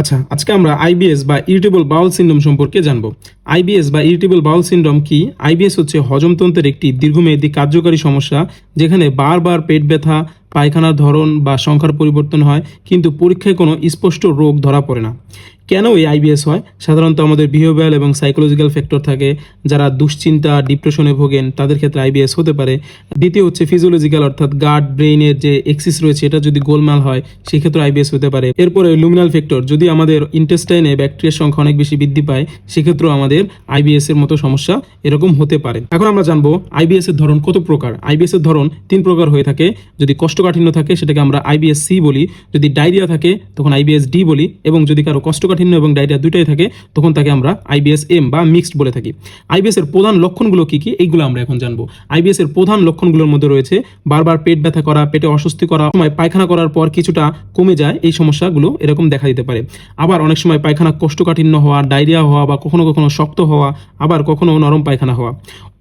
আচ্ছা, আজকে আমরা আইবিএস বা ইরিটেবল বাউল সিনড্রোম সম্পর্কে জানব। আইবিএস বা ইরিটেবল বাউল সিনড্রোম কি? আইবিএস হচ্ছে হজমতন্ত্রের একটি দীর্ঘমেয়াদী কার্যকারী সমস্যা, যেখানে বারবার পেট ব্যথা, পায়খানার ধরন বা সংখ্যার পরিবর্তন হয়, কিন্তু পরীক্ষায় কোনো স্পষ্ট রোগ ধরা পড়ে না। কেন এই আইবিএস হয়? সাধারণত আমাদের বিহেভিয়ারাল এবং সাইকোলজিক্যাল ফ্যাক্টর থাকে। যারা দুশ্চিন্তা, ডিপ্রেশনে ভোগেন তাদের ক্ষেত্রে আইবিএস হতে পারে। দ্বিতীয় হচ্ছে ফিজিওলজিক্যাল, অর্থাৎ গাট ব্রেইনের যে এক্সিস রয়েছে এটা যদি গোলমাল হয় সেক্ষেত্রে আইবিএস হতে পারে। এরপরে লুমিনাল ফ্যাক্টর, যদি আমাদের ইন্টেস্টাইনে ব্যাকটেরিয়ার সংখ্যা অনেক বেশি বৃদ্ধি পায় সেক্ষেত্রেও আমাদের আইবিএস এর মতো সমস্যা এরকম হতে পারে। এখন আমরা জানবো আইবিএস এর ধরন কত প্রকার। আইবিএস এর ধরন 3 প্রকার হয়ে থাকে। যদি কোষ্ঠকাঠিন্য থাকে সেটাকে আমরা আইবিএস সি বলি, যদি ডায়রিয়া থাকে তখন আইবিএস ডি বলি, এবং যদি কারো কোষ্ঠকাঠিন্য এবং ডায়রিয়া দুটাই থাকে তখন তাকে আমরা আইবিএস এম বা মিক্সড বলে থাকি। আইবিএস এর প্রধান লক্ষণগুলো কি কি এইগুলো আমরা এখন জানবো। আইবিএস এর প্রধান লক্ষণগুলোর মধ্যে রয়েছে বারবার পেট ব্যথা করা, পেটে অস্বস্তি করা, সময় পায়খানা করার পর কিছুটা কমে যায়, এই সমস্যাগুলো এরকম দেখা দিতে পারে। আবার অনেক সময় পায়খানা কোষ্ঠকাঠিন্য হওয়া, ডায়রিয়া হওয়া বা কখনো কখনো শক্ত হওয়া, আবার কখনো নরম পায়খানা হওয়া।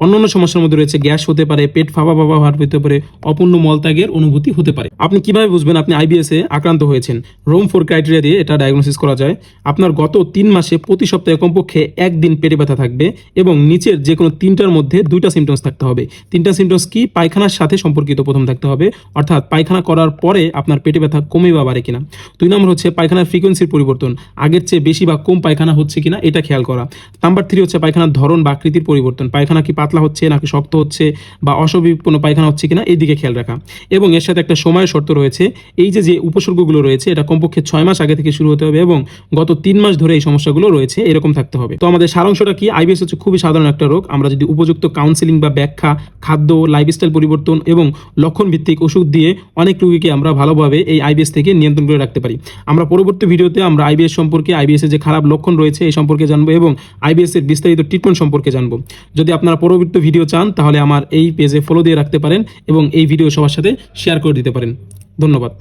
অন্যান্য সমস্যার মধ্যে রয়েছে গ্যাস হতে পারে, পেট ফাঁপা ফাঁপা ভাব হতে পারে, অপূর্ণ মলত্যাগের অনুভূতি হতে পারে। আপনি কিভাবে বুঝবেন আপনি আইবিএস এ আক্রান্ত হয়েছেন? রোম 4 ক্রাইটেরিয়া দিয়ে এটা ডায়াগনোসিস করা যায়। আপনার গত 3 মাসে প্রতি সপ্তাহে কমপক্ষে একদিন পেটে ব্যথা থাকবে এবং নিচের যে কোনো 3টার মধ্যে 2টা সিমটমস থাকতে হবে। 3টা সিমটমস কি? পায়খানার সাথে সম্পর্কিত প্রথম থাকতে হবে, অর্থাৎ পায়খানা করার পরে আপনার পেটে ব্যথা কমে বা বাড়ে কিনা। 2 নম্বর হচ্ছে পায়খানার ফ্রিকোয়েন্সির পরিবর্তন, আগের চেয়ে বেশি বা কম পায়খানা হচ্ছে কিনা এটা খেয়াল করা। নাম্বার 3 হচ্ছে পায়খানার ধরন বা আকৃতির পরিবর্তন, পায়খানা কি পাতলা হচ্ছে নাকি শক্ত হচ্ছে বা অস্বাভাবিক পায়খানা হচ্ছে কিনা এই দিকে খেয়াল রাখা। এবং এর সাথে একটা সময়ের শর্ত রয়েছে, এই যে উপসর্গগুলো রয়েছে এটা কমপক্ষে 6 মাস আগে থেকে শুরু হতে হবে এবং গত 3 মাস ধরে এই সমস্যাগুলো রয়েছে এরকম থাকতে হবে। তো আমাদের সারাংশটা কি? আইবিএস হচ্ছে খুবই সাধারণ একটা রোগ। আমরা যদি উপযুক্ত কাউন্সেলিং বা ব্যাখ্যা, খাদ্য, লাইফস্টাইল পরিবর্তন এবং লক্ষণ ভিত্তিক ওষুধ দিয়ে অনেক রোগীকে আমরা ভালোভাবে এই আইবিএস থেকে নিয়ন্ত্রণ করে রাখতে পারি। আমরা পরবর্তী ভিডিওতে আমরা আইবিএস সম্পর্কে, আইবিএস এর যে খারাপ লক্ষণ রয়েছে এই সম্পর্কে জানবো এবং আইবিএস এর বিস্তারিত ট্রিটমেন্ট সম্পর্কে জানবো। যদি আপনারা পরবর্তী ভিডিও চান তাহলে আমার এই পেজে ফলো দিয়ে রাখতে পারেন এবং এই ভিডিও সবার সাথে শেয়ার করে দিতে পারেন। ধন্যবাদ।